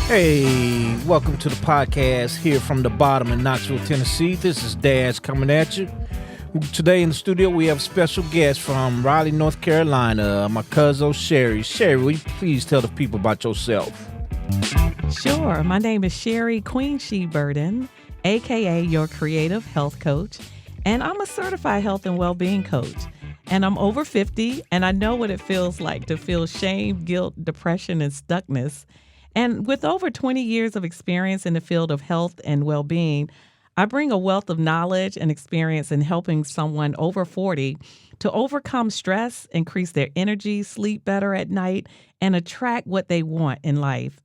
Hey, welcome to the podcast here from the bottom in Knoxville, Tennessee. This is Daz coming at you. Today in the studio, we have a special guest from Raleigh, North Carolina, my cousin Sherry. Sherry, will you please tell the people about yourself? Sure. My name is Sherry QueenShe, a.k.a. your creative health coach, and I'm a certified health and well-being coach. And I'm over 50, and I know what it feels like to feel shame, guilt, depression, and stuckness. And with over 20 years of experience in the field of health and well-being, I bring a wealth of knowledge and experience in helping someone over 40 to overcome stress, increase their energy, sleep better at night, and attract what they want in life.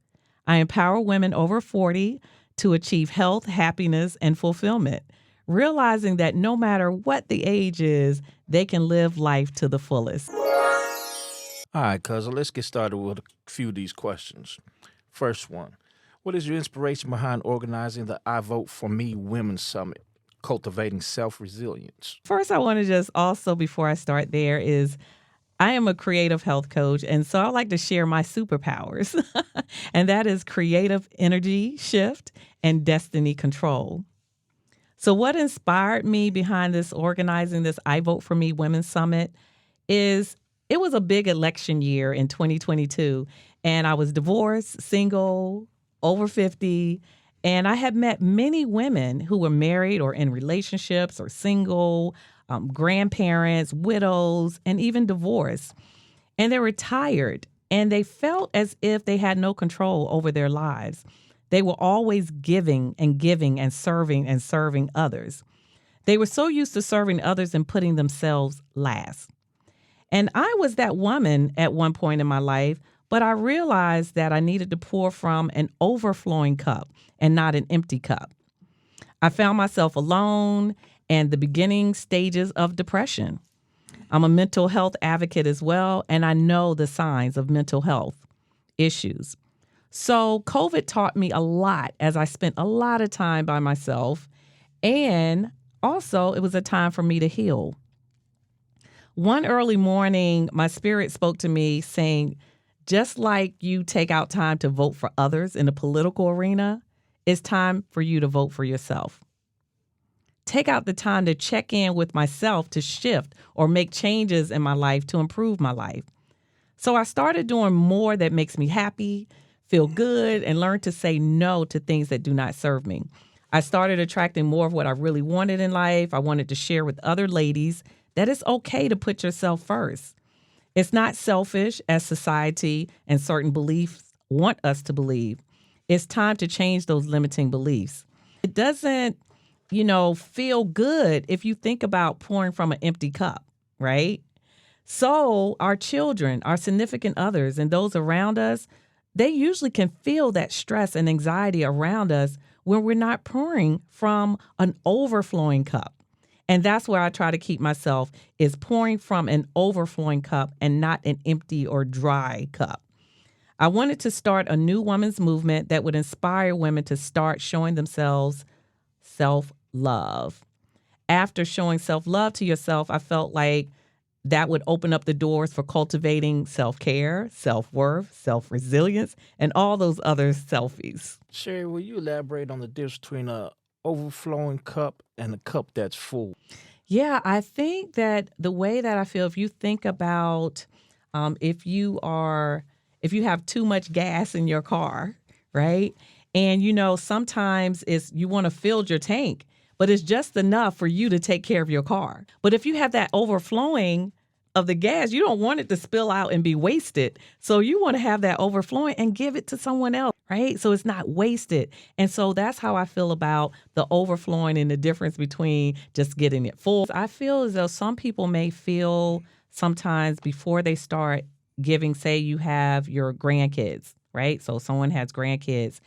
I empower women over 40 to achieve health, happiness, and fulfillment, realizing that no matter what the age is, they can live life to the fullest. All right, cousin, let's get started with a few of these questions. First one, what is your inspiration behind organizing the I Vote For Me Women's Summit, cultivating self-resilience? First, I want to just also, before I start there, is I am a creative health coach, and so I like to share my superpowers, and that is creative energy shift and destiny control. So what inspired me behind this organizing this I Vote For Me Women's Summit is it was a big election year in 2022, and I was divorced, single, over 50, and I had met many women who were married or in relationships or single, grandparents, widows, and even divorced. And they were tired, and they felt as if they had no control over their lives. They were always giving and serving others. They were so used to serving others and putting themselves last. And I was that woman at one point in my life, but I realized that I needed to pour from an overflowing cup and not an empty cup. I found myself alone and the beginning stages of depression. I'm a mental health advocate as well, and I know the signs of mental health issues. So COVID taught me a lot as I spent a lot of time by myself, and also it was a time for me to heal. One early morning, my spirit spoke to me saying, just like you take out time to vote for others in the political arena, it's time for you to vote for yourself. Take out the time to check in with myself to shift or make changes in my life to improve my life. So I started doing more that makes me happy, feel good, and learn to say no to things that do not serve me. I started attracting more of what I really wanted in life. I wanted to share with other ladies that it's okay to put yourself first. It's not selfish as society and certain beliefs want us to believe. It's time to change those limiting beliefs. It doesn't, feel good if you think about pouring from an empty cup, right? So our children, our significant others, and those around us, they usually can feel that stress and anxiety around us when we're not pouring from an overflowing cup. And that's where I try to keep myself, is pouring from an overflowing cup and not an empty or dry cup. I wanted to start a new women's movement that would inspire women to start showing themselves self-love. After showing self-love to yourself, I felt like that would open up the doors for cultivating self-care, self-worth, self-resilience, and all those other selfies. Sherry, will you elaborate on the difference between a overflowing cup and a cup that's full? Yeah, I think that the way that I feel, if you think about if you have too much gas in your car, right? And sometimes you want to fill your tank, but it's just enough for you to take care of your car. But if you have that overflowing of the gas, you don't want it to spill out and be wasted. So you want to have that overflowing and give it to someone else, right? So it's not wasted. And so that's how I feel about the overflowing and the difference between just getting it full. I feel as though some people may feel sometimes before they start giving, say you have your grandkids, right? So someone has grandkids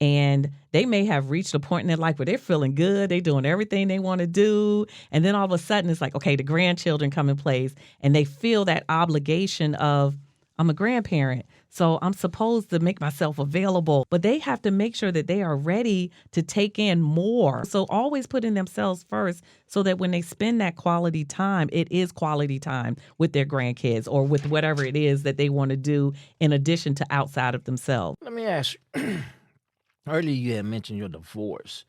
and they may have reached a point in their life where they're feeling good. They're doing everything they want to do. And then all of a sudden it's like, okay, the grandchildren come in place and they feel that obligation of, I'm a grandparent, so I'm supposed to make myself available. But they have to make sure that they are ready to take in more. So always putting themselves first so that when they spend that quality time, it is quality time with their grandkids or with whatever it is that they want to do in addition to outside of themselves. Let me ask you, Earlier, you had mentioned your divorce.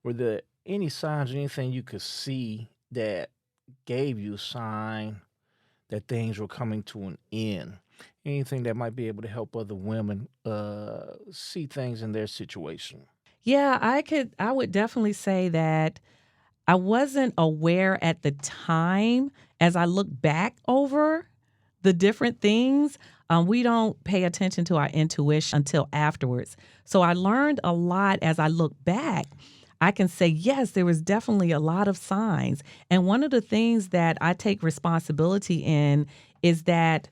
Were there any signs or anything you could see that gave you a sign that things were coming to an end? Anything that might be able to help other women see things in their situation? Yeah, I would definitely say that I wasn't aware at the time. As I look back over the different things, we don't pay attention to our intuition until afterwards. So I learned a lot as I look back. I can say, yes, there was definitely a lot of signs. And one of the things that I take responsibility in is that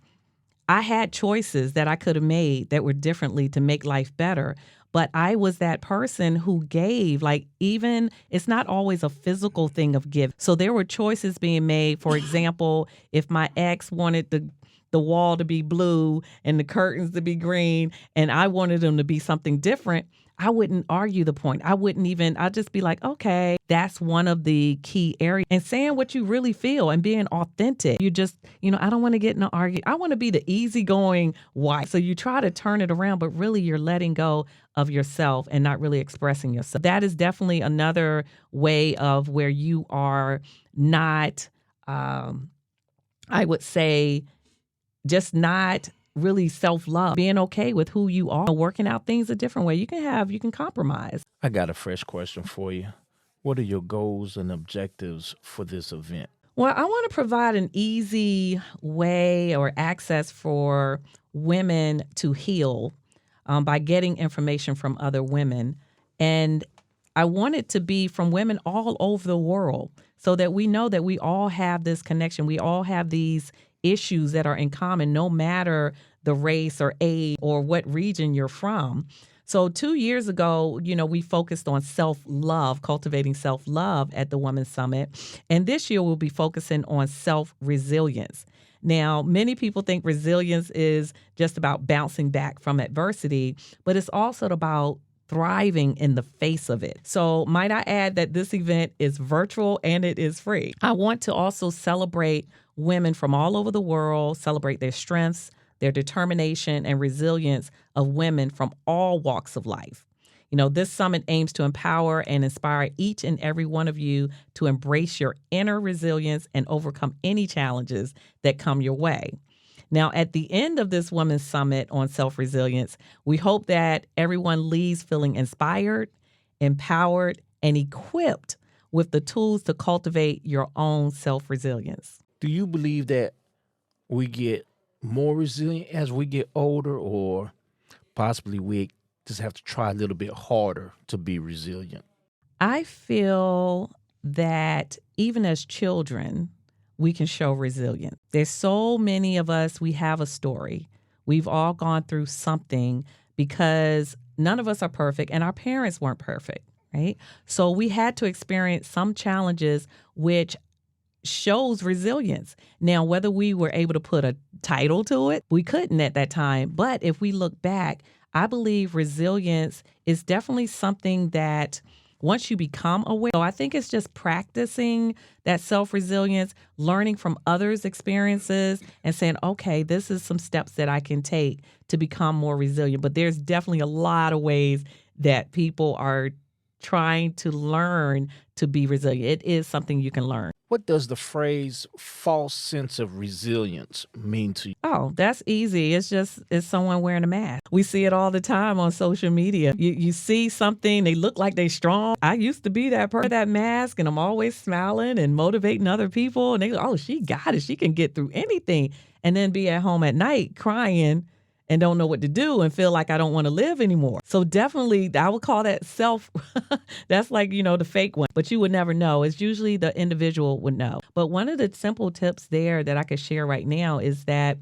I had choices that I could have made that were differently to make life better. But I was that person who gave, like, even it's not always a physical thing of give. So there were choices being made. For example, if my ex wanted the wall to be blue and the curtains to be green, and I wanted them to be something different, I wouldn't argue the point. I'd just be like, okay, that's one of the key areas. And saying what you really feel and being authentic. I don't want to get in an argument. I want to be the easygoing wife. So you try to turn it around, but really you're letting go of yourself and not really expressing yourself. That is definitely another way of where you are not, I would say, just not really self-love, being okay with who you are, working out things a different way. You can compromise. I got a fresh question for you. What are your goals and objectives for this event? Well, I want to provide an easy way or access for women to heal by getting information from other women. And I want it to be from women all over the world so that we know that we all have this connection. We all have these issues that are in common, no matter the race or age or what region you're from. So 2 years ago, we focused on self-love, cultivating self-love at the Women's Summit. And this year we'll be focusing on self-resilience. Now, many people think resilience is just about bouncing back from adversity, but it's also about thriving in the face of it. So might I add that this event is virtual and it is free. I want to also celebrate women from all over the world, celebrate their strengths, their determination and resilience of women from all walks of life. This summit aims to empower and inspire each and every one of you to embrace your inner resilience and overcome any challenges that come your way. Now, at the end of this Women's Summit on self-resilience, we hope that everyone leaves feeling inspired, empowered, and equipped with the tools to cultivate your own self-resilience. Do you believe that we get more resilient as we get older, or possibly we just have to try a little bit harder to be resilient? I feel that even as children, we can show resilience. There's so many of us, we have a story. We've all gone through something because none of us are perfect and our parents weren't perfect, right? So we had to experience some challenges which shows resilience. Now, whether we were able to put a title to it, we couldn't at that time. But if we look back, I believe resilience is definitely something that once you become aware, so I think it's just practicing that self-resilience, learning from others' experiences and saying, okay, this is some steps that I can take to become more resilient. But there's definitely a lot of ways that people are trying to learn to be resilient. It is something you can learn. What does the phrase false sense of resilience mean to you? Oh, that's easy. It's someone wearing a mask. We see it all the time on social media. You see something, they look like they strong. I used to be that person, that mask, and I'm always smiling and motivating other people. And they go, oh, she got it. She can get through anything. And then be at home at night crying and don't know what to do and feel like I don't want to live anymore. So definitely, I would call that that's like, the fake one, but you would never know. It's usually the individual would know. But one of the simple tips there that I could share right now is that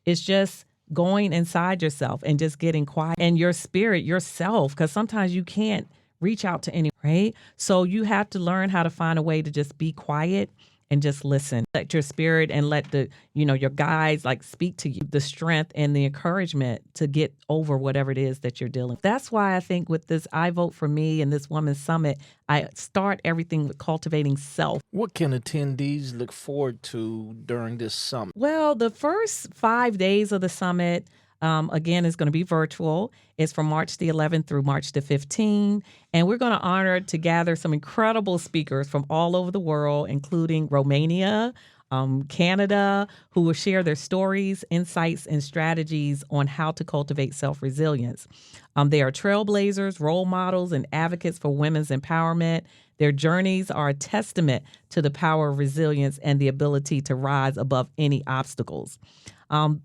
it's just going inside yourself and just getting quiet and your spirit, yourself, because sometimes you can't reach out to anyone, right? So you have to learn how to find a way to just be quiet and just listen. Let your spirit and let your guides speak to you, the strength and the encouragement to get over whatever it is that you're dealing with. That's why I think with this I Vote for Me and this Women's Summit, I start everything with cultivating self. What can attendees look forward to during this summit? Well, the first 5 days of the summit, Again, it's going to be virtual. It's from March the 11th through March the 15th. And we're going to honor to gather some incredible speakers from all over the world, including Romania, Canada, who will share their stories, insights, and strategies on how to cultivate self-resilience. They are trailblazers, role models, and advocates for women's empowerment. Their journeys are a testament to the power of resilience and the ability to rise above any obstacles.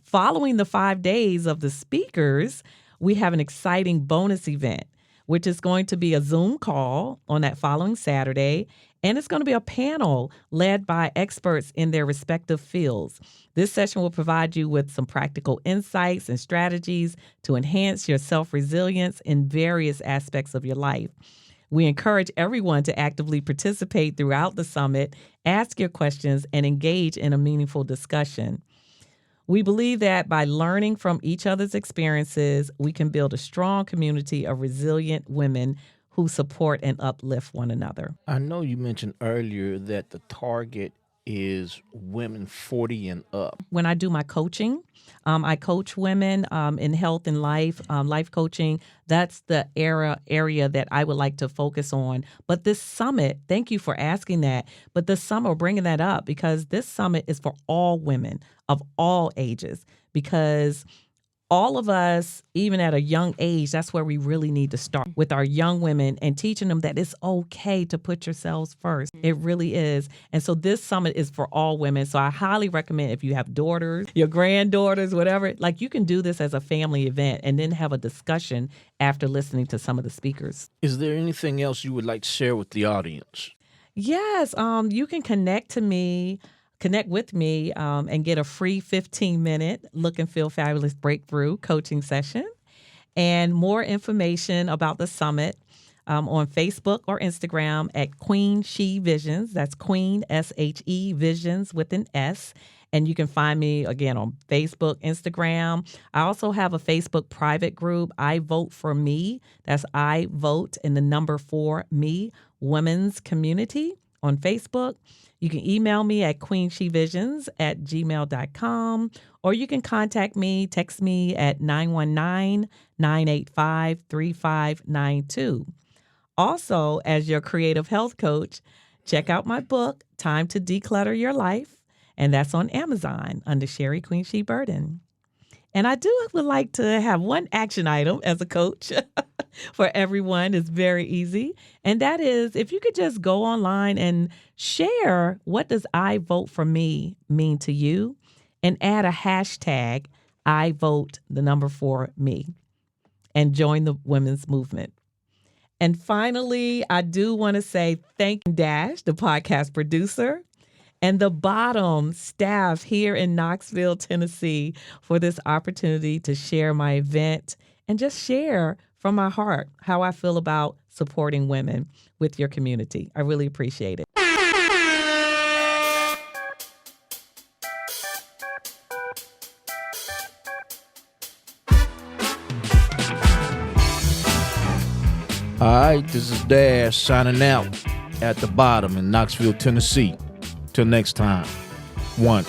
Following the 5 days of the speakers, we have an exciting bonus event, which is going to be a Zoom call on that following Saturday. And it's going to be a panel led by experts in their respective fields. This session will provide you with some practical insights and strategies to enhance your self-resilience in various aspects of your life. We encourage everyone to actively participate throughout the summit, ask your questions, and engage in a meaningful discussion. We believe that by learning from each other's experiences, we can build a strong community of resilient women who support and uplift one another. I know you mentioned earlier that the target is women 40 and up. When I do my coaching, I coach women in health and life coaching. That's the area that I would like to focus on. But this summit, thank you for asking that. But this summit, we're bringing that up because this summit is for all women of all ages, because all of us, even at a young age, that's where we really need to start with our young women and teaching them that it's okay to put yourselves first. It really is. And so this summit is for all women. So I highly recommend, if you have daughters, your granddaughters, whatever, like you can do this as a family event and then have a discussion after listening to some of the speakers. Is there anything else you would like to share with the audience? Yes, you can connect with me and get a free 15-minute Look and Feel Fabulous Breakthrough coaching session, and more information about the summit on Facebook or Instagram at QueenSheVisions. That's Queen, S-H-E, Visions with an S. And you can find me, again, on Facebook, Instagram. I also have a Facebook private group, I Vote for Me. That's I Vote and the number 4 Me, Women's Community on Facebook. You can email me at QueenSheVisions@gmail.com, or you can contact me, text me at 919-985-3592. Also, as your creative health coach, check out my book, Time to Declutter Your Life, and that's on Amazon under Sherry QueenShe Burden. And I would like to have one action item as a coach for everyone. It's very easy. And that is, if you could just go online and share, what does I Vote for Me mean to you? And add a hashtag, I Vote the number 4 Me, and join the women's movement. And finally, I do want to say thank you, Dash, the podcast producer, and the bottom staff here in Knoxville, Tennessee, for this opportunity to share my event and just share from my heart how I feel about supporting women with your community. I really appreciate it. All right, this is Dash signing out at the bottom in Knoxville, Tennessee. Till next time. 1.